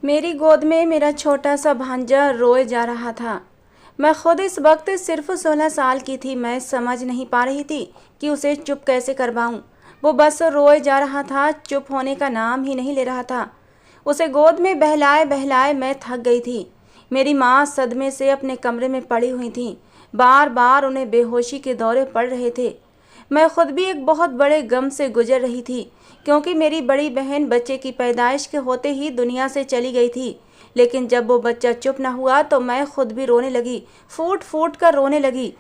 मेरी गोद में मेरा छोटा सा भांजा रोए जा रहा था। मैं खुद इस वक्त सिर्फ 16 साल की थी। मैं समझ नहीं पा रही थी कि उसे चुप कैसे करवाऊं। वो बस रोए जा रहा था, चुप होने का नाम ही नहीं ले रहा था। उसे गोद में बहलाए बहलाए मैं थक गई थी। मेरी माँ सदमे से अपने कमरे में पड़ी हुई थी। बार बार उन्हें बेहोशी के दौरे पड़ रहे थे। मैं खुद भी एक बहुत बड़े गम से गुजर रही थी, क्योंकि मेरी बड़ी बहन बच्चे की पैदाइश के होते ही दुनिया से चली गई थी। लेकिन जब वो बच्चा चुप न हुआ तो मैं खुद भी रोने लगी, फूट फूट कर रोने लगी।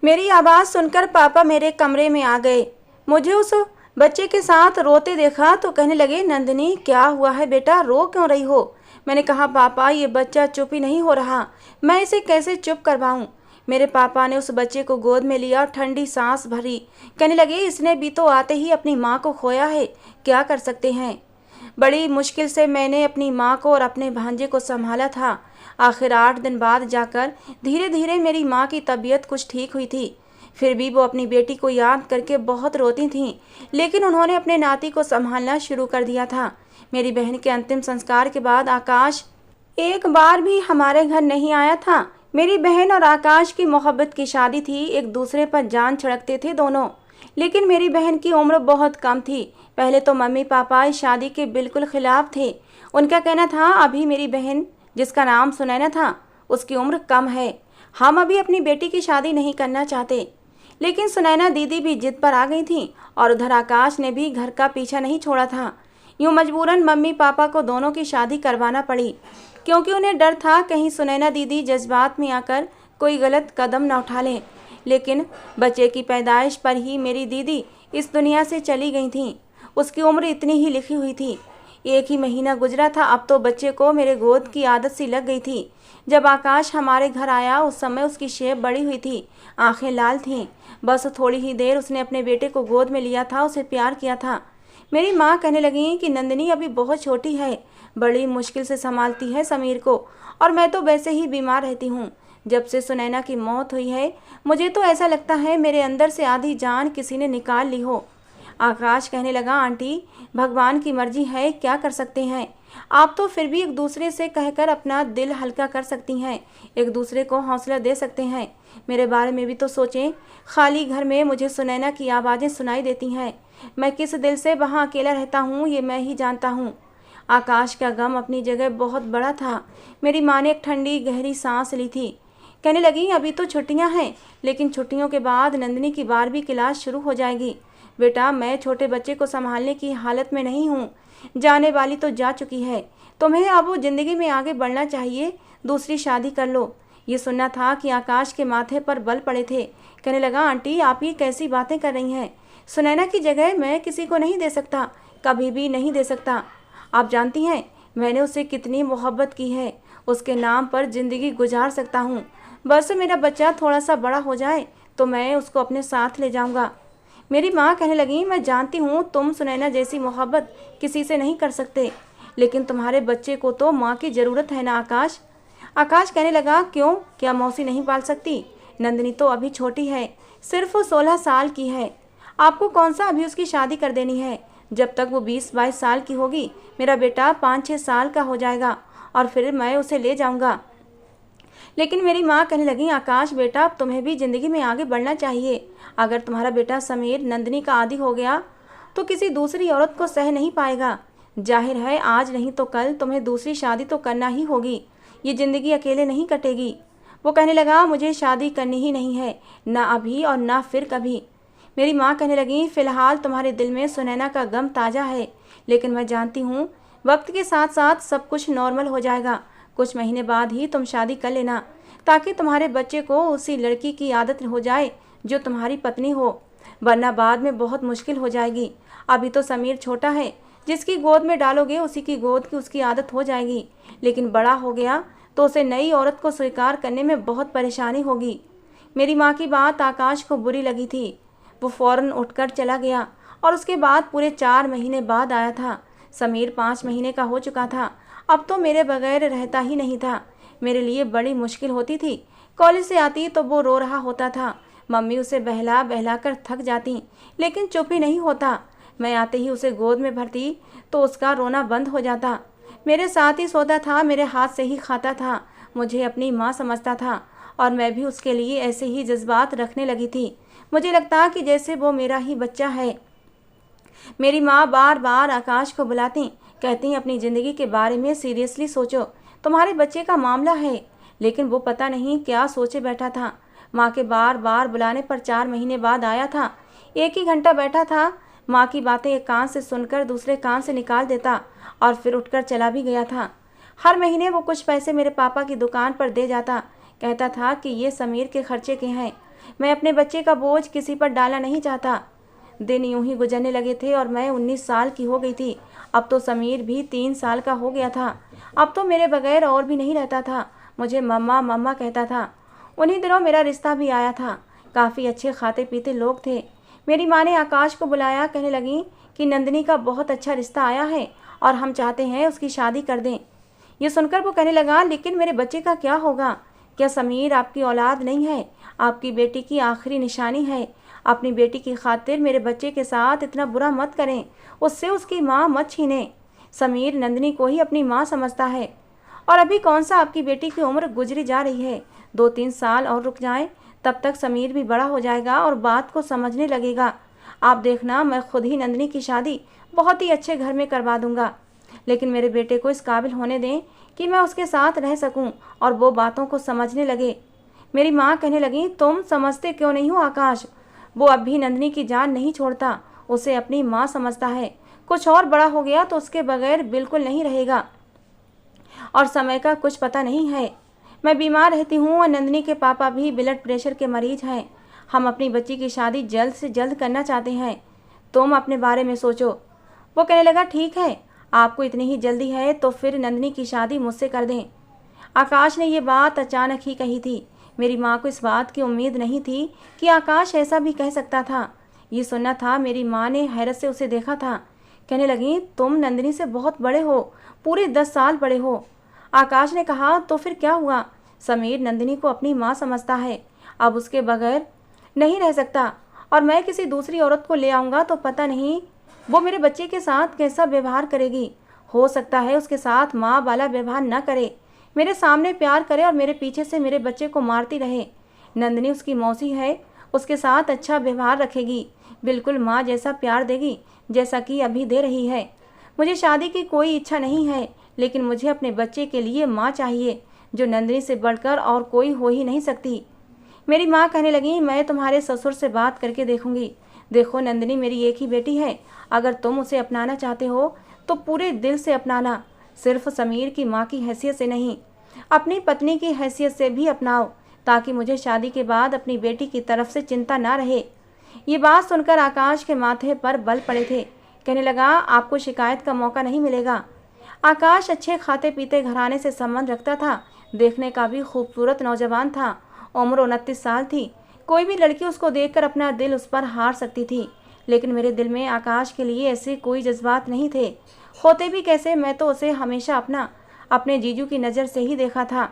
मेरी आवाज़ सुनकर पापा मेरे कमरे में आ गए। मुझे उस बच्चे के साथ रोते देखा तो कहने लगे, नंदिनी क्या हुआ है बेटा, रो क्यों रही हो? मैंने कहा, पापा ये बच्चा चुप ही नहीं हो रहा, मैं इसे कैसे चुप करवाऊँ? मेरे पापा ने उस बच्चे को गोद में लिया, ठंडी सांस भरी। कहने लगे, इसने भी तो आते ही अपनी माँ को खोया है, क्या कर सकते हैं। बड़ी मुश्किल से मैंने अपनी माँ को और अपने भांजे को संभाला था। आखिर 8 दिन बाद जाकर धीरे धीरे मेरी माँ की तबीयत कुछ ठीक हुई थी। फिर भी वो अपनी बेटी को याद करके बहुत रोती थीं, लेकिन उन्होंने अपने नाती को संभालना शुरू कर दिया था। मेरी बहन के अंतिम संस्कार के बाद आकाश एक बार भी हमारे घर नहीं आया था। मेरी बहन और आकाश की मोहब्बत की शादी थी, एक दूसरे पर जान छिड़कते थे दोनों। लेकिन मेरी बहन की उम्र बहुत कम थी। पहले तो मम्मी पापा इस शादी के बिल्कुल खिलाफ थे। उनका कहना था, अभी मेरी बहन जिसका नाम सुनैना था उसकी उम्र कम है, हम अभी अपनी बेटी की शादी नहीं करना चाहते। लेकिन सुनैना दीदी भी जिद पर आ गई थी और उधर आकाश ने भी घर का पीछा नहीं छोड़ा था। यूँ मजबूरन मम्मी पापा को दोनों की शादी करवाना पड़ी, क्योंकि उन्हें डर था कहीं सुनैना दीदी जज्बात में आकर कोई गलत कदम न उठा लें। लेकिन बच्चे की पैदाइश पर ही मेरी दीदी इस दुनिया से चली गई थीं। उसकी उम्र इतनी ही लिखी हुई थी। 1 ही महीना गुजरा था, अब तो बच्चे को मेरे गोद की आदत सी लग गई थी। जब आकाश हमारे घर आया उस समय उसकी शेप बड़ी हुई थी, आंखें लाल थीं। बस थोड़ी ही देर उसने अपने बेटे को गोद में लिया था, उसे प्यार किया था। मेरी माँ कहने लगी कि नंदिनी अभी बहुत छोटी है, बड़ी मुश्किल से संभालती है समीर को, और मैं तो वैसे ही बीमार रहती हूँ। जब से सुनैना की मौत हुई है मुझे तो ऐसा लगता है मेरे अंदर से आधी जान किसी ने निकाल ली हो। आकाश कहने लगा, आंटी भगवान की मर्जी है, क्या कर सकते हैं। आप तो फिर भी एक दूसरे से कहकर अपना दिल हल्का कर सकती हैं, एक दूसरे को हौसला दे सकते हैं। मेरे बारे में भी तो सोचें। खाली घर में मुझे सुनैना की आवाज़ें सुनाई देती हैं। मैं किस दिल से वहाँ अकेला रहता हूँ ये मैं ही जानता हूँ। आकाश का गम अपनी जगह बहुत बड़ा था। मेरी माँ ने एक ठंडी गहरी सांस ली थी। कहने लगी, अभी तो छुट्टियाँ हैं, लेकिन छुट्टियों के बाद नंदिनी की 12वीं क्लास शुरू हो जाएगी। बेटा मैं छोटे बच्चे को संभालने की हालत में नहीं हूँ, जाने वाली तो जा चुकी है। तुम्हें अब ज़िंदगी में आगे बढ़ना चाहिए, दूसरी शादी कर लो। ये सुनना था कि आकाश के माथे पर बल पड़े थे। कहने लगा, आंटी आप ये कैसी बातें कर रही हैं। सुनैना की जगह मैं किसी को नहीं दे सकता, कभी भी नहीं दे सकता। आप जानती हैं मैंने उससे कितनी मोहब्बत की है, उसके नाम पर ज़िंदगी गुजार सकता हूँ। बस मेरा बच्चा थोड़ा सा बड़ा हो जाए तो मैं उसको अपने साथ ले जाऊँगा। मेरी माँ कहने लगी, मैं जानती हूँ तुम सुनैना जैसी मोहब्बत किसी से नहीं कर सकते, लेकिन तुम्हारे बच्चे को तो माँ की ज़रूरत है ना आकाश। आकाश कहने लगा, क्यों, क्या मौसी नहीं पाल सकती? नंदिनी तो अभी छोटी है, सिर्फ 16 साल की है। आपको कौन सा अभी उसकी शादी कर देनी है? जब तक वो 20-22 साल की होगी मेरा बेटा 5-6 साल का हो जाएगा और फिर मैं उसे ले जाऊंगा। लेकिन मेरी माँ कहने लगी, आकाश बेटा अब तुम्हें भी ज़िंदगी में आगे बढ़ना चाहिए। अगर तुम्हारा बेटा समीर नंदिनी का आदी हो गया तो किसी दूसरी औरत को सह नहीं पाएगा। जाहिर है आज नहीं तो कल तुम्हें दूसरी शादी तो करना ही होगी, ये ज़िंदगी अकेले नहीं कटेगी। वो कहने लगा, मुझे शादी करनी ही नहीं है, ना अभी और ना फिर कभी। मेरी माँ कहने लगी, फ़िलहाल तुम्हारे दिल में सुनैना का गम ताज़ा है, लेकिन मैं जानती हूँ वक्त के साथ साथ सब कुछ नॉर्मल हो जाएगा। कुछ महीने बाद ही तुम शादी कर लेना, ताकि तुम्हारे बच्चे को उसी लड़की की आदत हो जाए जो तुम्हारी पत्नी हो, वरना बाद में बहुत मुश्किल हो जाएगी। अभी तो समीर छोटा है, जिसकी गोद में डालोगे उसी की गोद की उसकी आदत हो जाएगी, लेकिन बड़ा हो गया तो उसे नई औरत को स्वीकार करने में बहुत परेशानी होगी। मेरी माँ की बात आकाश को बुरी लगी थी। वो फौरन उठकर चला गया और उसके बाद पूरे 4 महीने बाद आया था। समीर 5 महीने का हो चुका था, अब तो मेरे बगैर रहता ही नहीं था। मेरे लिए बड़ी मुश्किल होती थी। कॉलेज से आती तो वो रो रहा होता था, मम्मी उसे बहला बहला कर थक जाती, लेकिन चुप ही नहीं होता। मैं आते ही उसे गोद में भरती तो उसका रोना बंद हो जाता। मेरे साथ ही सोता था, मेरे हाथ से ही खाता था, मुझे अपनी माँ समझता था और मैं भी उसके लिए ऐसे ही जज्बात रखने लगी थी। मुझे लगता कि जैसे वो मेरा ही बच्चा है। मेरी माँ बार बार आकाश को बुलाती, कहती अपनी ज़िंदगी के बारे में सीरियसली सोचो, तुम्हारे बच्चे का मामला है। लेकिन वो पता नहीं क्या सोचे बैठा था। माँ के बार बार बुलाने पर 4 महीने बाद आया था। 1 ही घंटा बैठा था। माँ की बातें एक कान से सुनकर दूसरे कान से निकाल देता और फिर उठकर चला भी गया था। हर महीने वो कुछ पैसे मेरे पापा की दुकान पर दे जाता। कहता था कि ये समीर के खर्चे के हैं। मैं अपने बच्चे का बोझ किसी पर डालना नहीं चाहता। दिन यूं ही गुजरने लगे थे और मैं 19 साल की हो गई थी। अब तो समीर भी 3 साल का हो गया था। अब तो मेरे बगैर और भी नहीं रहता था। मुझे मम्मा मम्मा कहता था। उन्हीं दिनों मेरा रिश्ता भी आया था। काफ़ी अच्छे खाते पीते लोग थे। मेरी माँ ने आकाश को बुलाया, कहने लगी कि नंदिनी का बहुत अच्छा रिश्ता आया है और हम चाहते हैं उसकी शादी कर दें। ये सुनकर वो कहने लगा, लेकिन मेरे बच्चे का क्या होगा? क्या समीर आपकी औलाद नहीं है? आपकी बेटी की आखिरी निशानी है। अपनी बेटी की खातिर मेरे बच्चे के साथ इतना बुरा मत करें, उससे उसकी माँ मत छीनें। समीर नंदिनी को ही अपनी माँ समझता है। और अभी कौन सा आपकी बेटी की उम्र गुजरी जा रही है। 2-3 साल और रुक जाएं, तब तक समीर भी बड़ा हो जाएगा और बात को समझने लगेगा। आप देखना, मैं खुद ही नंदिनी की शादी बहुत ही अच्छे घर में करवा दूंगा। लेकिन मेरे बेटे को इस काबिल होने दें कि मैं उसके साथ रह सकूं और वो बातों को समझने लगे। मेरी माँ कहने लगी, तुम समझते क्यों नहीं हो आकाश? वो अब भी नंदिनी की जान नहीं छोड़ता, उसे अपनी माँ समझता है। कुछ और बड़ा हो गया तो उसके बगैर बिल्कुल नहीं रहेगा और समय का कुछ पता नहीं है। मैं बीमार रहती हूँ और नंदिनी के पापा भी ब्लड प्रेशर के मरीज हैं। हम अपनी बच्ची की शादी जल्द से जल्द करना चाहते हैं। तुम अपने बारे में सोचो। वो कहने लगा, ठीक है, आपको इतनी ही जल्दी है तो फिर नंदिनी की शादी मुझसे कर दें। आकाश ने ये बात अचानक ही कही थी। मेरी माँ को इस बात की उम्मीद नहीं थी कि आकाश ऐसा भी कह सकता था। ये सुनना था। मेरी माँ ने हैरत से उसे देखा था। कहने लगी, तुम नंदिनी से बहुत बड़े हो, पूरे 10 साल बड़े हो। आकाश ने कहा, तो फिर क्या हुआ? समीर नंदिनी को अपनी माँ समझता है, अब उसके बगैर नहीं रह सकता और मैं किसी दूसरी औरत को ले आऊँगा तो पता नहीं वो मेरे बच्चे के साथ कैसा व्यवहार करेगी। हो सकता है उसके साथ माँ वाला व्यवहार न करे, मेरे सामने प्यार करे और मेरे पीछे से मेरे बच्चे को मारती रहे। नंदिनी उसकी मौसी है, उसके साथ अच्छा व्यवहार रखेगी, बिल्कुल माँ जैसा प्यार देगी जैसा कि अभी दे रही है। मुझे शादी की कोई इच्छा नहीं है, लेकिन मुझे अपने बच्चे के लिए माँ चाहिए जो नंदिनी से बढ़कर और कोई हो ही नहीं सकती। मेरी माँ कहने लगी, मैं तुम्हारे ससुर से बात करके देखूंगी। देखो नंदिनी मेरी एक ही बेटी है, अगर तुम उसे अपनाना चाहते हो तो पूरे दिल से अपनाना, सिर्फ समीर की माँ की हैसियत से नहीं, अपनी पत्नी की हैसियत से भी अपनाओ, ताकि मुझे शादी के बाद अपनी बेटी की तरफ से चिंता ना रहे। ये बात सुनकर आकाश के माथे पर बल पड़े थे। कहने लगा, आपको शिकायत का मौका नहीं मिलेगा। आकाश अच्छे खाते पीते घराने से संबंध रखता था, देखने का भी खूबसूरत नौजवान था। उम्र 29 साल थी। कोई भी लड़की उसको देखकर अपना दिल उस पर हार सकती थी, लेकिन मेरे दिल में आकाश के लिए ऐसे कोई जज्बात नहीं थे। होते भी कैसे, मैं तो उसे हमेशा अपने जीजू की नज़र से ही देखा था।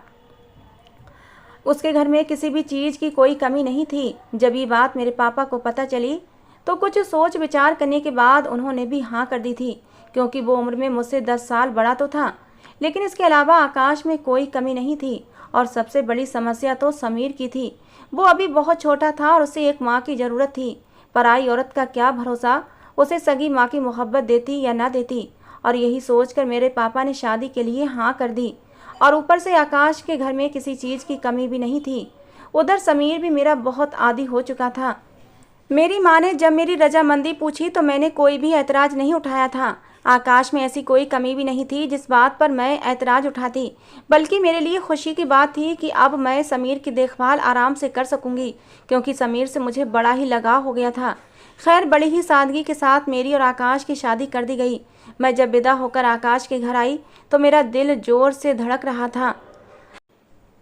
उसके घर में किसी भी चीज़ की कोई कमी नहीं थी। जब ये बात मेरे पापा को पता चली तो कुछ सोच विचार करने के बाद उन्होंने भी हाँ कर दी थी, क्योंकि वो उम्र में मुझसे 10 साल बड़ा तो था, लेकिन इसके अलावा आकाश में कोई कमी नहीं थी। और सबसे बड़ी समस्या तो समीर की थी। वो अभी बहुत छोटा था और उसे एक माँ की ज़रूरत थी। पराई औरत का क्या भरोसा, उसे सगी माँ की मोहब्बत देती या ना देती। और यही सोचकर मेरे पापा ने शादी के लिए हाँ कर दी। और ऊपर से आकाश के घर में किसी चीज़ की कमी भी नहीं थी। उधर समीर भी मेरा बहुत आदी हो चुका था। मेरी माँ ने जब मेरी रजामंदी पूछी तो मैंने कोई भी ऐतराज़ नहीं उठाया था। आकाश में ऐसी कोई कमी भी नहीं थी जिस बात पर मैं ऐतराज़ उठाती, बल्कि मेरे लिए खुशी की बात थी कि अब मैं समीर की देखभाल आराम से कर सकूंगी, क्योंकि समीर से मुझे बड़ा ही लगाव हो गया था। खैर, बड़ी ही सादगी के साथ मेरी और आकाश की शादी कर दी गई। मैं जब विदा होकर आकाश के घर आई तो मेरा दिल जोर से धड़क रहा था,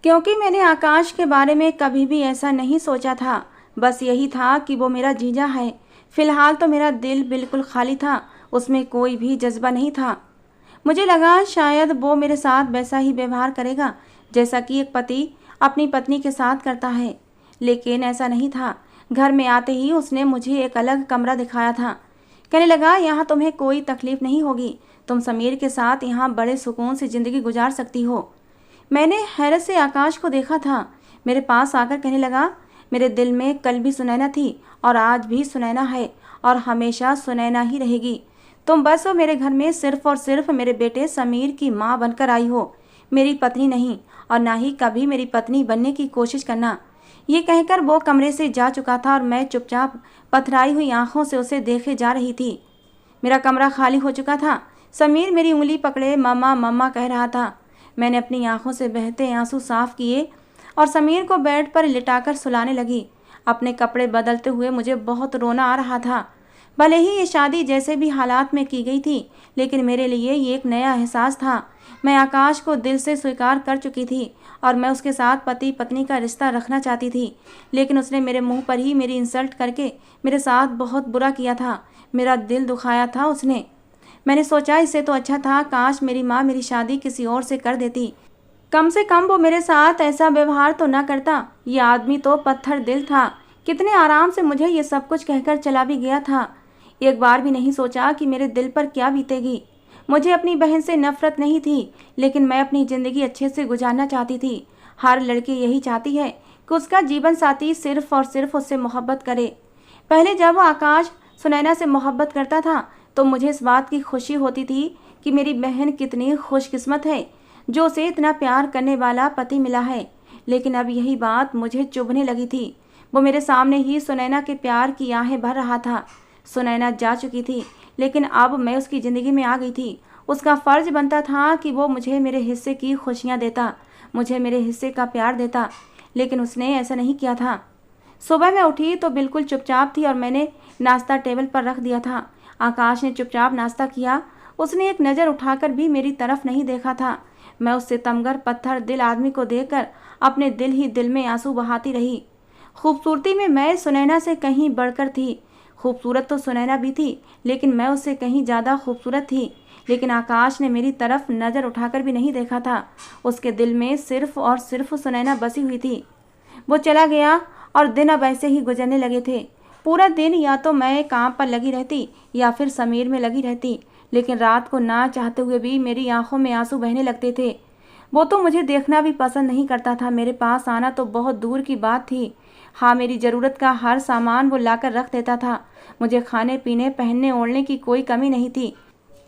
क्योंकि मैंने आकाश के बारे में कभी भी ऐसा नहीं सोचा था। बस यही था कि वो मेरा जीजा है। फिलहाल तो मेरा दिल बिल्कुल खाली था, उसमें कोई भी जज्बा नहीं था। मुझे लगा शायद वो मेरे साथ वैसा ही व्यवहार करेगा जैसा कि एक पति अपनी पत्नी के साथ करता है, लेकिन ऐसा नहीं था। घर में आते ही उसने मुझे एक अलग कमरा दिखाया था। कहने लगा, यहाँ तुम्हें कोई तकलीफ नहीं होगी, तुम समीर के साथ यहाँ बड़े सुकून से ज़िंदगी गुजार सकती हो। मैंने हैरत से आकाश को देखा था। मेरे पास आकर कहने लगा, मेरे दिल में कल भी सुनैना थी और आज भी सुनैना है और हमेशा सुनैना ही रहेगी। तुम बस मेरे घर में सिर्फ और सिर्फ मेरे बेटे समीर की माँ बनकर आई हो, मेरी पत्नी नहीं, और ना ही कभी मेरी पत्नी बनने की कोशिश करना। ये कहकर वो कमरे से जा चुका था और मैं चुपचाप पथराई हुई आंखों से उसे देखे जा रही थी। मेरा कमरा खाली हो चुका था। समीर मेरी उंगली पकड़े मम्मा मम्मा कह रहा था। मैंने अपनी आंखों से बहते आंसू साफ किए और समीर को बेड पर लिटाकर सुलाने लगी। अपने कपड़े बदलते हुए मुझे बहुत रोना आ रहा था। भले ही ये शादी जैसे भी हालात में की गई थी, लेकिन मेरे लिए ये एक नया एहसास था। मैं आकाश को दिल से स्वीकार कर चुकी थी और मैं उसके साथ पति पत्नी का रिश्ता रखना चाहती थी, लेकिन उसने मेरे मुंह पर ही मेरी इंसल्ट करके मेरे साथ बहुत बुरा किया था। मेरा दिल दुखाया था उसने। मैंने सोचा इससे तो अच्छा था काश मेरी माँ मेरी शादी किसी और से कर देती, कम से कम वो मेरे साथ ऐसा व्यवहार तो ना करता। ये आदमी तो पत्थर दिल था, कितने आराम से मुझे ये सब कुछ कहकर चला भी गया था। एक बार भी नहीं सोचा कि मेरे दिल पर क्या बीतेगी। मुझे अपनी बहन से नफरत नहीं थी, लेकिन मैं अपनी ज़िंदगी अच्छे से गुजारना चाहती थी। हर लड़की यही चाहती है कि उसका जीवन साथी सिर्फ और सिर्फ उससे मोहब्बत करे। पहले जब आकाश सुनैना से मोहब्बत करता था तो मुझे इस बात की खुशी होती थी कि मेरी बहन कितनी खुशकिस्मत है जो उसे इतना प्यार करने वाला पति मिला है। लेकिन अब यही बात मुझे चुभने लगी थी। वो मेरे सामने ही सुनैना के प्यार की आहें भर रहा था। सुनैना जा चुकी थी, लेकिन अब मैं उसकी ज़िंदगी में आ गई थी। उसका फ़र्ज बनता था कि वो मुझे मेरे हिस्से की खुशियाँ देता, मुझे मेरे हिस्से का प्यार देता, लेकिन उसने ऐसा नहीं किया था। सुबह मैं उठी तो बिल्कुल चुपचाप थी और मैंने नाश्ता टेबल पर रख दिया था। आकाश ने चुपचाप नाश्ता किया। उसने एक नज़र उठाकर भी मेरी तरफ नहीं देखा था। मैं उस सितमगर पत्थर दिल आदमी को देखकर अपने दिल ही दिल में आंसू बहाती रही। खूबसूरती में मैं सुनैना से कहीं बढ़कर थी। खूबसूरत तो सुनैना भी थी, लेकिन मैं उससे कहीं ज़्यादा खूबसूरत थी। लेकिन आकाश ने मेरी तरफ नज़र उठाकर भी नहीं देखा था। उसके दिल में सिर्फ और सिर्फ सुनैना बसी हुई थी। वो चला गया और दिन अब ऐसे ही गुजरने लगे थे। पूरा दिन या तो मैं काम पर लगी रहती या फिर समीर में लगी रहती, लेकिन रात को ना चाहते हुए भी मेरी आंखों में आंसू बहने लगते थे। वो तो मुझे देखना भी पसंद नहीं करता था, मेरे पास आना तो बहुत दूर की बात थी। हाँ, मेरी ज़रूरत का हर सामान वो लाकर रख देता था। मुझे खाने पीने पहनने ओढ़ने की कोई कमी नहीं थी,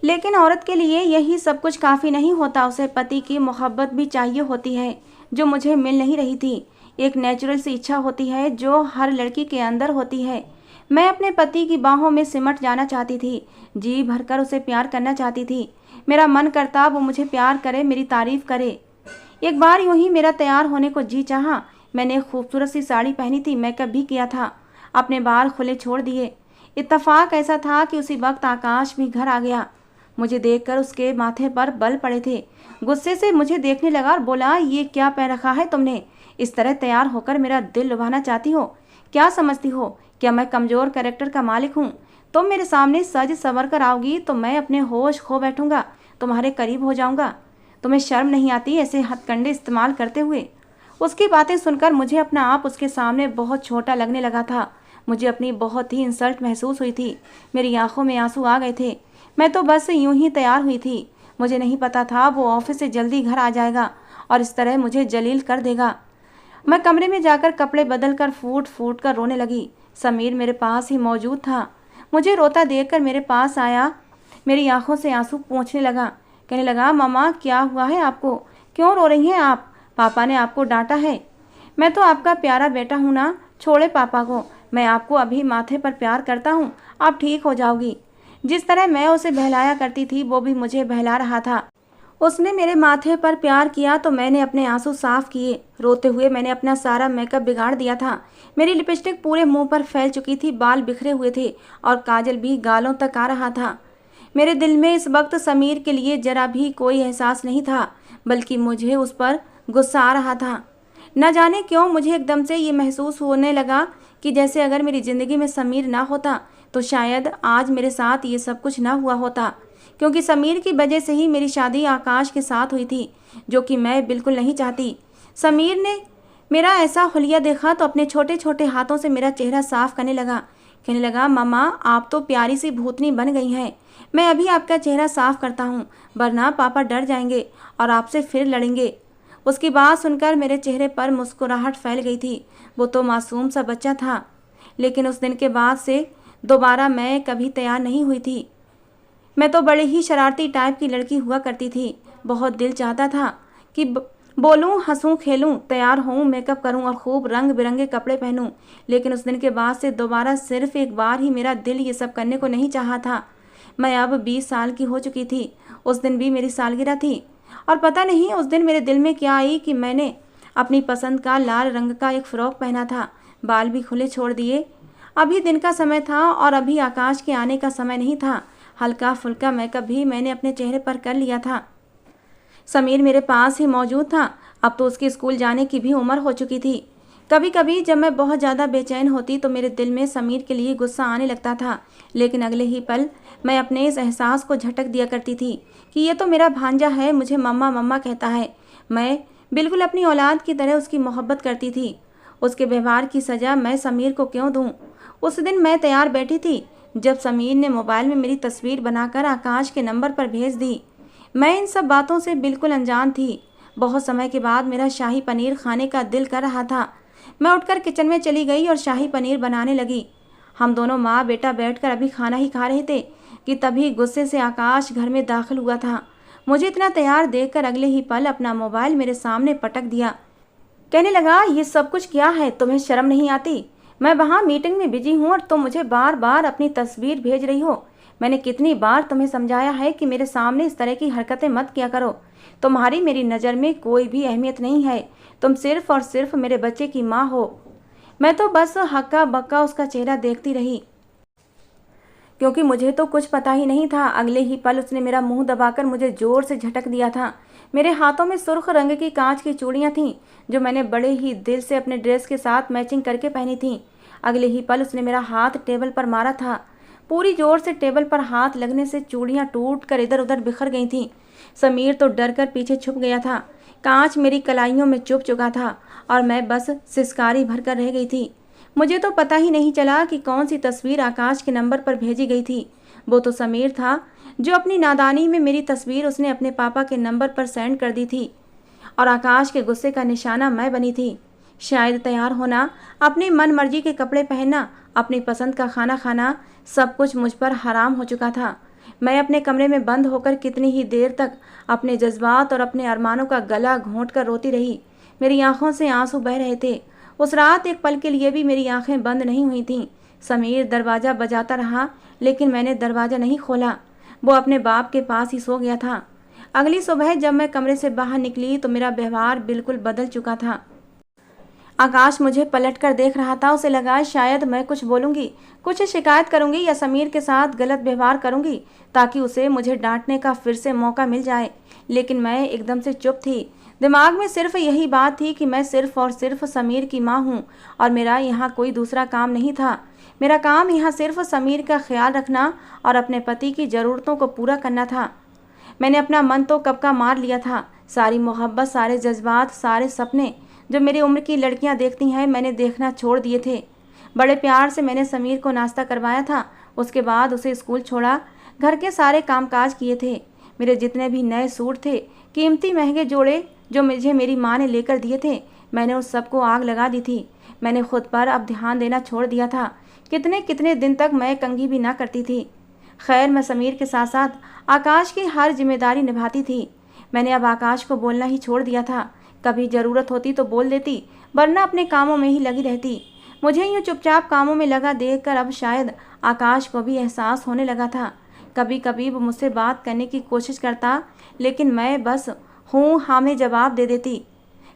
लेकिन औरत के लिए यही सब कुछ काफ़ी नहीं होता। उसे पति की मोहब्बत भी चाहिए होती है, जो मुझे मिल नहीं रही थी। एक नेचुरल सी इच्छा होती है जो हर लड़की के अंदर होती है। मैं अपने पति की बाहों में सिमट जाना चाहती थी, जी भरकर उसे प्यार करना चाहती थी। मेरा मन करता वो मुझे प्यार करे, मेरी तारीफ करे। एक बार यूं ही मेरा तैयार होने को जी चाहा। मैंने एक खूबसूरत सी साड़ी पहनी थी, मेकअप भी किया था, अपने बाल खुले छोड़ दिए। इत्तेफाक ऐसा था कि उसी वक्त आकाश भी घर आ गया। मुझे देखकर उसके माथे पर बल पड़े थे। गुस्से से मुझे देखने लगा और बोला, ये क्या पहन रखा है तुमने? इस तरह तैयार होकर मेरा दिल लुभाना चाहती हो? क्या समझती हो, क्या मैं कमज़ोर कैरेक्टर का मालिक हूँ? तुम मेरे सामने सज संवर कर आओगी तो मैं अपने होश खो बैठूंगा, तुम्हारे करीब हो जाऊंगा। तुम्हें शर्म नहीं आती ऐसे हथकंडे इस्तेमाल करते हुए? उसकी बातें सुनकर मुझे अपना आप उसके सामने बहुत छोटा लगने लगा था। मुझे अपनी बहुत ही इंसल्ट महसूस हुई थी। मेरी आंखों में आंसू आ गए थे। मैं तो बस यूं ही तैयार हुई थी। मुझे नहीं पता था वो ऑफिस से जल्दी घर आ जाएगा और इस तरह मुझे जलील कर देगा। मैं कमरे में जाकर कपड़े बदल कर फूट फूट कर रोने लगी। समीर मेरे पास ही मौजूद था। मुझे रोता देखकर मेरे पास आया, मेरी आंखों से आंसू पोंछने लगा। कहने लगा, मम्मा क्या हुआ है आपको? क्यों रो रही हैं आप? पापा ने आपको डांटा है? मैं तो आपका प्यारा बेटा हूँ ना, छोड़े पापा को। मैं आपको अभी माथे पर प्यार करता हूँ, आप ठीक हो जाओगी। जिस तरह मैं उसे बहलाया करती थी वो भी मुझे बहला रहा था। उसने मेरे माथे पर प्यार किया तो मैंने अपने आंसू साफ किए। रोते हुए मैंने अपना सारा मेकअप बिगाड़ दिया था। मेरी लिपस्टिक पूरे मुंह पर फैल चुकी थी, बाल बिखरे हुए थे और काजल भी गालों तक आ रहा था। मेरे दिल में इस वक्त समीर के लिए जरा भी कोई एहसास नहीं था, बल्कि मुझे उस पर गुस्सा आ रहा था। न जाने क्यों मुझे एकदम से ये महसूस होने लगा कि जैसे अगर मेरी ज़िंदगी में समीर ना होता तो शायद आज मेरे साथ ये सब कुछ ना हुआ होता, क्योंकि समीर की वजह से ही मेरी शादी आकाश के साथ हुई थी, जो कि मैं बिल्कुल नहीं चाहती। समीर ने मेरा ऐसा हुलिया देखा तो अपने छोटे छोटे हाथों से मेरा चेहरा साफ करने लगा। कहने लगा, मम्मा आप तो प्यारी सी भूतनी बन गई हैं। मैं अभी आपका चेहरा साफ करता हूँ, वरना पापा डर जाएंगे और आपसे फिर लड़ेंगे। उसकी बात सुनकर मेरे चेहरे पर मुस्कुराहट फैल गई थी। वो तो मासूम सा बच्चा था, लेकिन उस दिन के बाद से दोबारा मैं कभी तैयार नहीं हुई थी। मैं तो बड़े ही शरारती टाइप की लड़की हुआ करती थी। बहुत दिल चाहता था कि बोलूं, हंसूं, खेलूं, तैयार होऊं, मेकअप करूं और खूब रंग बिरंगे कपड़े पहनूं। लेकिन उस दिन के बाद से दोबारा सिर्फ एक बार ही मेरा दिल ये सब करने को नहीं चाहा था। मैं अब 20 साल की हो चुकी थी। उस दिन भी मेरी सालगिरह थी और पता नहीं उस दिन मेरे दिल में क्या आई कि मैंने अपनी पसंद का लाल रंग का एक फ़्रॉक पहना था, बाल भी खुले छोड़ दिए। अभी दिन का समय था और अभी आकाश के आने का समय नहीं था। हल्का फुल्का मेकअप भी मैंने अपने चेहरे पर कर लिया था। समीर मेरे पास ही मौजूद था। अब तो उसकी स्कूल जाने की भी उम्र हो चुकी थी। कभी कभी जब मैं बहुत ज़्यादा बेचैन होती तो मेरे दिल में समीर के लिए गुस्सा आने लगता था, लेकिन अगले ही पल मैं अपने इस एहसास को झटक दिया करती थी कि ये तो मेरा भांजा है, मुझे मम्मा मम्मा कहता है। मैं बिल्कुल अपनी औलाद की तरह उसकी मोहब्बत करती थी। उसके व्यवहार की सज़ा मैं समीर को क्यों दूँ? उस दिन मैं तैयार बैठी थी जब समीर ने मोबाइल में मेरी तस्वीर बनाकर आकाश के नंबर पर भेज दी। मैं इन सब बातों से बिल्कुल अनजान थी। बहुत समय के बाद मेरा शाही पनीर खाने का दिल कर रहा था। मैं उठकर किचन में चली गई और शाही पनीर बनाने लगी। हम दोनों माँ बेटा बैठकर अभी खाना ही खा रहे थे कि तभी गुस्से से आकाश घर में दाखिल हुआ था। मुझे इतना तैयार देखकर अगले ही पल अपना मोबाइल मेरे सामने पटक दिया। कहने लगा, ये सब कुछ क्या है? तुम्हें शर्म नहीं आती? मैं वहाँ मीटिंग में बिजी हूँ और तुम मुझे बार बार अपनी तस्वीर भेज रही हो। मैंने कितनी बार तुम्हें समझाया है कि मेरे सामने इस तरह की हरकतें मत किया करो। तुम्हारी मेरी नज़र में कोई भी अहमियत नहीं है। तुम सिर्फ और सिर्फ मेरे बच्चे की माँ हो। मैं तो बस हक्का बक्का उसका चेहरा देखती रही, क्योंकि मुझे तो कुछ पता ही नहीं था। अगले ही पल उसने मेरा मुंह दबाकर मुझे जोर से झटक दिया था। मेरे हाथों में सुर्ख रंग की कांच की चूड़ियाँ थीं जो मैंने बड़े ही दिल से अपने ड्रेस के साथ मैचिंग करके पहनी थीं। अगले ही पल उसने मेरा हाथ टेबल पर मारा था। पूरी जोर से टेबल पर हाथ लगने से चूड़ियाँ टूट कर इधर उधर बिखर गई थीं। समीर तो डर कर पीछे छुप गया था। कांच मेरी कलाइयों में चुभ चुका था और मैं बस सिसकारी भर कर रह गई थी। मुझे तो पता ही नहीं चला कि कौन सी तस्वीर आकाश के नंबर पर भेजी गई थी। वो तो समीर था जो अपनी नादानी में मेरी तस्वीर उसने अपने पापा के नंबर पर सेंड कर दी थी और आकाश के गुस्से का निशाना मैं बनी थी। शायद तैयार होना, अपनी मन मर्जी के कपड़े पहनना, अपनी पसंद का खाना खाना, सब कुछ मुझ पर हराम हो चुका था। मैं अपने कमरे में बंद होकर कितनी ही देर तक अपने जज्बात और अपने अरमानों का गला घोंट कर रोती रही। मेरी आंखों से आंसू बह रहे थे। उस रात एक पल के लिए भी मेरी आंखें बंद नहीं हुई थीं। समीर दरवाज़ा बजाता रहा, लेकिन मैंने दरवाज़ा नहीं खोला। वो अपने बाप के पास ही सो गया था। अगली सुबह जब मैं कमरे से बाहर निकली तो मेरा व्यवहार बिल्कुल बदल चुका था। आकाश मुझे पलट कर देख रहा था। उसे लगा शायद मैं कुछ बोलूँगी, कुछ शिकायत करूँगी या समीर के साथ गलत व्यवहार करूँगी ताकि उसे मुझे डांटने का फिर से मौका मिल जाए। लेकिन मैं एकदम से चुप थी। दिमाग में सिर्फ यही बात थी कि मैं सिर्फ और सिर्फ समीर की माँ हूँ और मेरा यहाँ कोई दूसरा काम नहीं था। मेरा काम यहाँ सिर्फ समीर का ख्याल रखना और अपने पति की ज़रूरतों को पूरा करना था। मैंने अपना मन तो कब का मार लिया था। सारी मोहब्बत, सारे जज्बात, सारे सपने जो मेरी उम्र की लड़कियां देखती हैं, मैंने देखना छोड़ दिए थे। बड़े प्यार से मैंने समीर को नाश्ता करवाया था। उसके बाद उसे स्कूल छोड़ा, घर के सारे कामकाज किए थे। मेरे जितने भी नए सूट थे, कीमती महंगे जोड़े जो मुझे मेरी माँ ने लेकर दिए थे, मैंने उस सबको आग लगा दी थी। मैंने खुद पर अब ध्यान देना छोड़ दिया था। कितने कितने दिन तक मैं कंघी भी ना करती थी। खैर, मैं समीर के साथ साथ आकाश की हर जिम्मेदारी निभाती थी। मैंने अब आकाश को बोलना ही छोड़ दिया था। कभी ज़रूरत होती तो बोल देती, वरना अपने कामों में ही लगी रहती। मुझे यूँ चुपचाप कामों में लगा देखकर अब शायद आकाश को भी एहसास होने लगा था। कभी कभी वो मुझसे बात करने की कोशिश करता, लेकिन मैं बस हूँ हाँ में जवाब दे देती।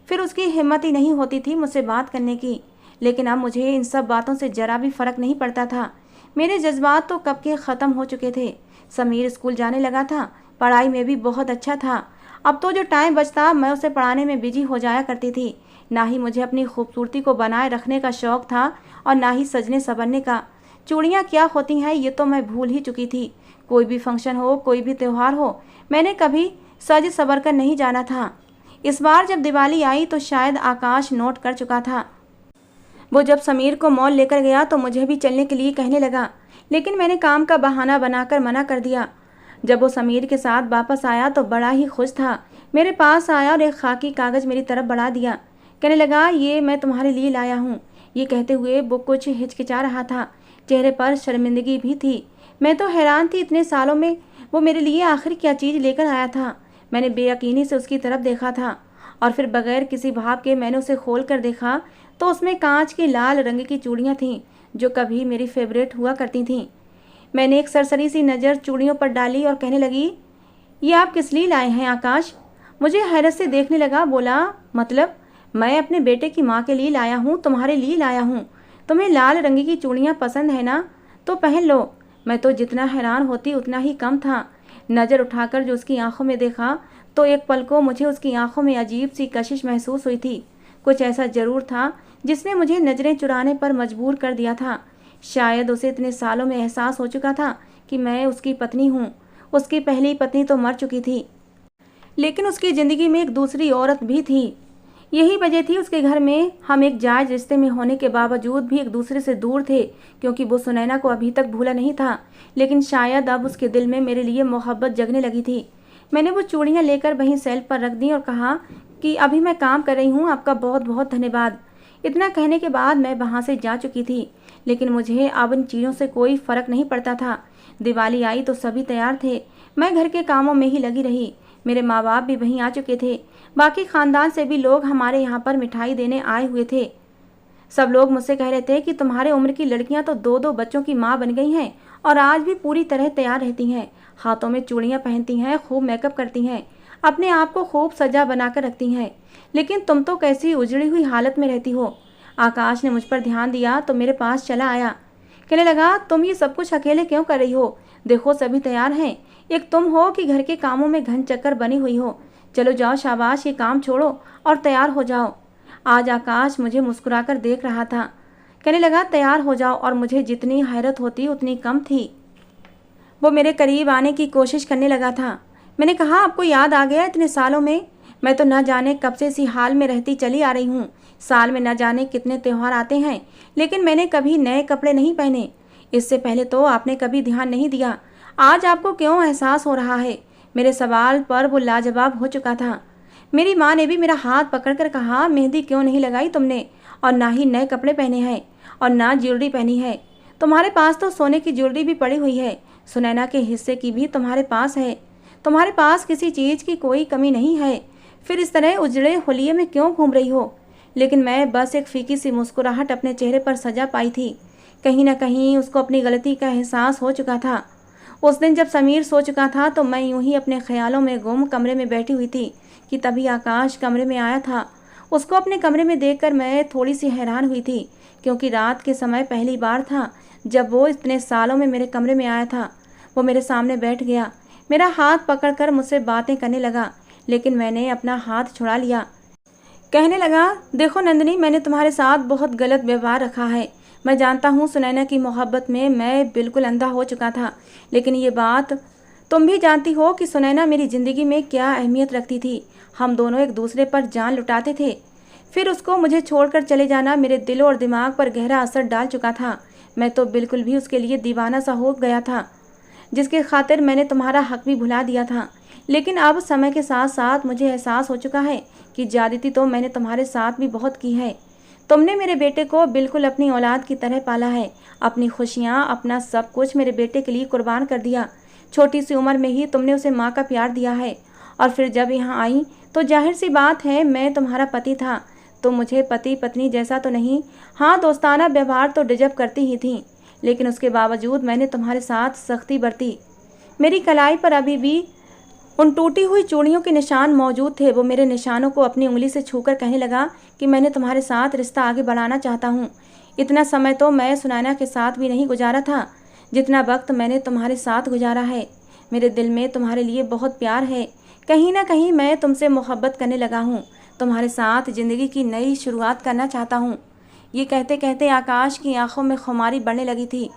फिर उसकी हिम्मत ही नहीं होती थी मुझसे बात करने की। लेकिन अब मुझे इन सब बातों से ज़रा भी फ़र्क नहीं पड़ता था। मेरे जज्बात तो कब के ख़त्म हो चुके थे। समीर स्कूल जाने लगा था, पढ़ाई में भी बहुत अच्छा था। अब तो जो टाइम बचता मैं उसे पढ़ाने में बिजी हो जाया करती थी। ना ही मुझे अपनी खूबसूरती को बनाए रखने का शौक़ था और ना ही सजने संवरने का। चूड़ियाँ क्या होती हैं ये तो मैं भूल ही चुकी थी। कोई भी फंक्शन हो, कोई भी त्यौहार हो, मैंने कभी सज संवर कर नहीं जाना था। इस बार जब दिवाली आई तो शायद आकाश नोट कर चुका था। वो जब समीर को मॉल लेकर गया तो मुझे भी चलने के लिए कहने लगा, लेकिन मैंने काम का बहाना बनाकर मना कर दिया। जब वो समीर के साथ वापस आया तो बड़ा ही खुश था। मेरे पास आया और एक खाकी कागज़ मेरी तरफ बढ़ा दिया। कहने लगा, ये मैं तुम्हारे लिए लाया हूँ। ये कहते हुए वो कुछ हिचकिचा रहा था, चेहरे पर शर्मिंदगी भी थी। मैं तो हैरान थी, इतने सालों में वो मेरे लिए आखिर क्या चीज़ लेकर आया था। मैंने बेयकीनी से उसकी तरफ देखा था और फिर बगैर किसी भाव के मैंने उसे खोल कर देखा तो उसमें कांच की लाल रंग की चूड़ियाँ थीं जो कभी मेरी फेवरेट हुआ करती थीं। मैंने एक सरसरी सी नज़र चूड़ियों पर डाली और कहने लगी, ये आप किस लिए लाए हैं आकाश? मुझे हैरत से देखने लगा। बोला, मतलब मैं अपने बेटे की माँ के लिए लाया हूँ, तुम्हारे लिए लाया हूँ। तुम्हें लाल रंग की चूड़ियाँ पसंद है ना, तो पहन लो। मैं तो जितना हैरान होती उतना ही कम था। नज़र उठाकर जो उसकी आंखों में देखा तो एक पल को मुझे उसकी आंखों में अजीब सी कशिश महसूस हुई थी। कुछ ऐसा ज़रूर था जिसने मुझे नज़रें चुराने पर मजबूर कर दिया था। शायद उसे इतने सालों में एहसास हो चुका था कि मैं उसकी पत्नी हूँ। उसकी पहली पत्नी तो मर चुकी थी, लेकिन उसकी ज़िंदगी में एक दूसरी औरत भी थी। यही वजह थी उसके घर में हम एक जायज़ रिश्ते में होने के बावजूद भी एक दूसरे से दूर थे, क्योंकि वो सुनैना को अभी तक भूला नहीं था। लेकिन शायद अब उसके दिल में मेरे लिए मोहब्बत जगने लगी थी। मैंने वो चूड़ियाँ लेकर वहीं सेल्फ पर रख दी और कहा कि अभी मैं काम कर रही हूँ, आपका बहुत बहुत धन्यवाद। इतना कहने के बाद मैं वहाँ से जा चुकी थी, लेकिन मुझे अब इन चीज़ों से कोई फ़र्क नहीं पड़ता था। दिवाली आई तो सभी तैयार थे। मैं घर के कामों में ही लगी रही। मेरे माँ बाप भी वहीं आ चुके थे। बाकी ख़ानदान से भी लोग हमारे यहाँ पर मिठाई देने आए हुए थे। सब लोग मुझसे कह रहे थे कि तुम्हारे उम्र की लड़कियाँ तो 2-2 बच्चों की माँ बन गई हैं और आज भी पूरी तरह तैयार रहती हैं, हाथों में चूड़ियाँ पहनती हैं, खूब मेकअप करती हैं, अपने आप को खूब सजा बनाकर रखती हैं। लेकिन तुम तो कैसी उजड़ी हुई हालत में रहती हो। आकाश ने मुझ पर ध्यान दिया तो मेरे पास चला आया। कहने लगा, तुम ये सब कुछ अकेले क्यों कर रही हो? देखो सभी तैयार हैं। एक तुम हो कि घर के कामों में घन चक्कर बनी हुई हो। चलो जाओ, शाबाश, ये काम छोड़ो और तैयार हो जाओ। आज आकाश मुझे मुस्कुराकर देख रहा था। कहने लगा, तैयार हो जाओ, और मुझे जितनी हैरत होती उतनी कम थी। वो मेरे करीब आने की कोशिश करने लगा था। मैंने कहा, आपको याद आ गया इतने सालों में? मैं तो न जाने कब से इसी हाल में रहती चली आ रही हूँ। साल में न जाने कितने त्यौहार आते हैं, लेकिन मैंने कभी नए कपड़े नहीं पहने। इससे पहले तो आपने कभी ध्यान नहीं दिया। आज आपको क्यों एहसास हो रहा है? मेरे सवाल पर वो लाजवाब हो चुका था। मेरी माँ ने भी मेरा हाथ पकड़कर कहा, मेहंदी क्यों नहीं लगाई तुमने, और ना ही नए कपड़े पहने हैं और ना ज्वेलरी पहनी है। तुम्हारे पास तो सोने की ज्वेलरी भी पड़ी हुई है, सुनैना के हिस्से की भी तुम्हारे पास है। तुम्हारे पास किसी चीज़ की कोई कमी नहीं है, फिर इस तरह उजड़े होलिये में क्यों घूम रही हो? लेकिन मैं बस एक फीकी सी मुस्कुराहट अपने चेहरे पर सजा पाई थी। कहीं ना कहीं उसको अपनी गलती का एहसास हो चुका था। उस दिन जब समीर सो चुका था तो मैं यूं ही अपने ख्यालों में गुम कमरे में बैठी हुई थी कि तभी आकाश कमरे में आया था। उसको अपने कमरे में देखकर मैं थोड़ी सी हैरान हुई थी, क्योंकि रात के समय पहली बार था जब वो इतने सालों में मेरे कमरे में आया था। वो मेरे सामने बैठ गया, मेरा हाथ पकड़कर मुझसे बातें करने लगा, लेकिन मैंने अपना हाथ छुड़ा लिया। कहने लगा, देखो नंदिनी, मैंने तुम्हारे साथ बहुत गलत व्यवहार रखा है। मैं जानता हूँ सुनैना की मोहब्बत में मैं बिल्कुल अंधा हो चुका था, लेकिन ये बात तुम भी जानती हो कि सुनैना मेरी ज़िंदगी में क्या अहमियत रखती थी। हम दोनों एक दूसरे पर जान लुटाते थे। फिर उसको मुझे छोड़कर चले जाना मेरे दिल और दिमाग पर गहरा असर डाल चुका था। मैं तो बिल्कुल भी उसके लिए दीवाना सा हो गया था, जिसके खातिर मैंने तुम्हारा हक भी भुला दिया था। लेकिन अब समय के साथ साथ मुझे एहसास हो चुका है कि ज्यादती तो मैंने तुम्हारे साथ भी बहुत की है। तुमने मेरे बेटे को बिल्कुल अपनी औलाद की तरह पाला है। अपनी खुशियाँ, अपना सब कुछ मेरे बेटे के लिए कुर्बान कर दिया। छोटी सी उम्र में ही तुमने उसे माँ का प्यार दिया है, और फिर जब यहाँ आई तो जाहिर सी बात है मैं तुम्हारा पति था। तो मुझे पति पत्नी जैसा तो नहीं, हाँ दोस्ताना व्यवहार तो डिजर्व करती ही थी, लेकिन उसके बावजूद मैंने तुम्हारे साथ सख्ती बरती। मेरी कलाई पर अभी भी उन टूटी हुई चूड़ियों के निशान मौजूद थे। वो मेरे निशानों को अपनी उंगली से छूकर कहने लगा कि मैंने तुम्हारे साथ रिश्ता आगे बढ़ाना चाहता हूँ। इतना समय तो मैं सुनैना के साथ भी नहीं गुजारा था जितना वक्त मैंने तुम्हारे साथ गुजारा है। मेरे दिल में तुम्हारे लिए बहुत प्यार है। कहीं ना कहीं मैं तुमसे मोहब्बत करने लगा हूँ। तुम्हारे साथ ज़िंदगी की नई शुरुआत करना चाहता हूँ। ये कहते कहते आकाश की आंखों में खुमारी बढ़ने लगी थी।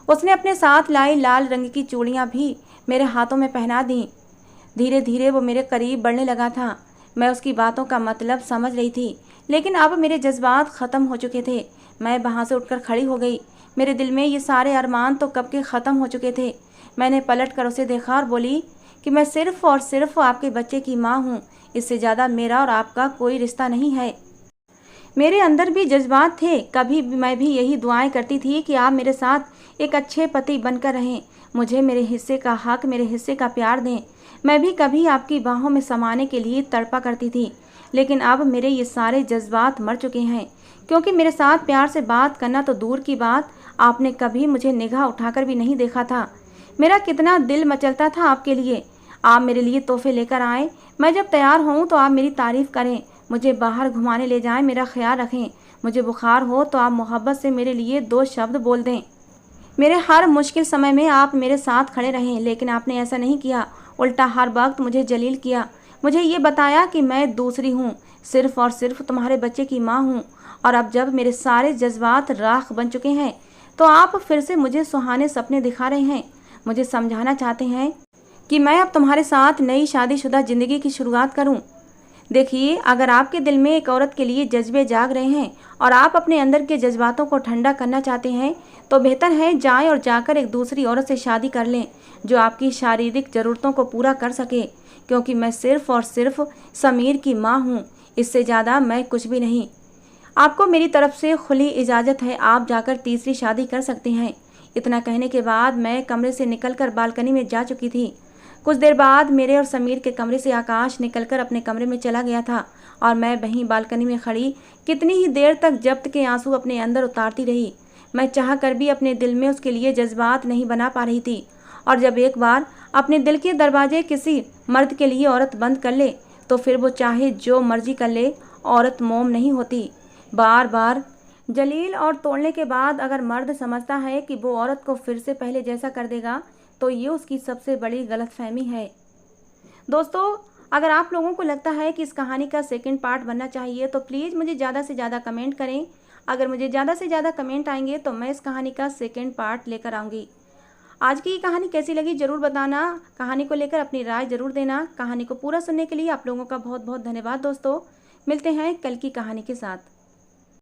उसने अपने साथ लाई लाल रंग की चूड़ियाँ भी मेरे हाथों में पहना दी। धीरे धीरे वो मेरे करीब बढ़ने लगा था। मैं उसकी बातों का मतलब समझ रही थी, लेकिन अब मेरे जज्बात ख़त्म हो चुके थे। मैं वहाँ से उठकर खड़ी हो गई। मेरे दिल में ये सारे अरमान तो कब के ख़त्म हो चुके थे। मैंने पलट कर उसे देखा और बोली कि मैं सिर्फ़ और सिर्फ आपके बच्चे की माँ हूँ। इससे ज़्यादा मेरा और आपका कोई रिश्ता नहीं है। मेरे अंदर भी जज्बात थे। कभी मैं भी यही दुआएं करती थी कि आप मेरे साथ एक अच्छे पति बनकर रहें, मुझे मेरे हिस्से का हक, मेरे हिस्से का प्यार दें। मैं भी कभी आपकी बाहों में समाने के लिए तड़पा करती थी। लेकिन अब मेरे ये सारे जज्बात मर चुके हैं, क्योंकि मेरे साथ प्यार से बात करना तो दूर की बात, आपने कभी मुझे निगाह उठाकर भी नहीं देखा था। मेरा कितना दिल मचलता था आपके लिए। आप मेरे लिए तोहफे लेकर आए। मैं जब तैयार हूँ तो आप मेरी तारीफ़ करें, मुझे बाहर घुमाने ले जाएं, मेरा ख्याल रखें। मुझे बुखार हो तो आप मोहब्बत से मेरे लिए 2 शब्द बोल दें। मेरे हर मुश्किल समय में आप मेरे साथ खड़े रहें, लेकिन आपने ऐसा नहीं किया। उल्टा हर वक्त मुझे जलील किया। मुझे ये बताया कि मैं दूसरी हूँ, सिर्फ़ और सिर्फ तुम्हारे बच्चे की माँ हूँ। और अब जब मेरे सारे जज्बात राख बन चुके हैं, तो आप फिर से मुझे सुहाने सपने दिखा रहे हैं। मुझे समझाना चाहते हैं कि मैं अब तुम्हारे साथ नई शादीशुदा ज़िंदगी की शुरुआत करूं। देखिए, अगर आपके दिल में एक औरत के लिए जज्बे जाग रहे हैं और आप अपने अंदर के जज्बातों को ठंडा करना चाहते हैं, तो बेहतर है जाएं और जाकर एक दूसरी औरत से शादी कर लें जो आपकी शारीरिक ज़रूरतों को पूरा कर सके। क्योंकि मैं सिर्फ़ और सिर्फ समीर की माँ हूँ, इससे ज़्यादा मैं कुछ भी नहीं। आपको मेरी तरफ से खुली इजाज़त है, आप जाकर तीसरी शादी कर सकते हैं। इतना कहने के बाद मैं कमरे से निकलकर बालकनी में जा चुकी थी। कुछ देर बाद मेरे और समीर के कमरे से आकाश निकलकर अपने कमरे में चला गया था और मैं वहीं बालकनी में खड़ी कितनी ही देर तक जब्त के आंसू अपने अंदर उतारती रही। मैं चाह कर भी अपने दिल में उसके लिए जज्बात नहीं बना पा रही थी। और जब एक बार अपने दिल के दरवाजे किसी मर्द के लिए औरत बंद कर ले, तो फिर वो चाहे जो मर्जी कर ले, औरत मोम नहीं होती। बार बार जलील और तोड़ने के बाद अगर मर्द समझता है कि वो औरत को फिर से पहले जैसा कर देगा, तो ये उसकी सबसे बड़ी गलतफहमी है। दोस्तों, अगर आप लोगों को लगता है कि इस कहानी का सेकंड पार्ट बनना चाहिए, तो प्लीज़ मुझे ज़्यादा से ज़्यादा कमेंट करें। अगर मुझे ज़्यादा से ज़्यादा कमेंट आएंगे तो मैं इस कहानी का सेकंड पार्ट लेकर आऊँगी। आज की ये कहानी कैसी लगी ज़रूर बताना। कहानी को लेकर अपनी राय ज़रूर देना। कहानी को पूरा सुनने के लिए आप लोगों का बहुत बहुत धन्यवाद दोस्तों। मिलते हैं कल की कहानी के साथ।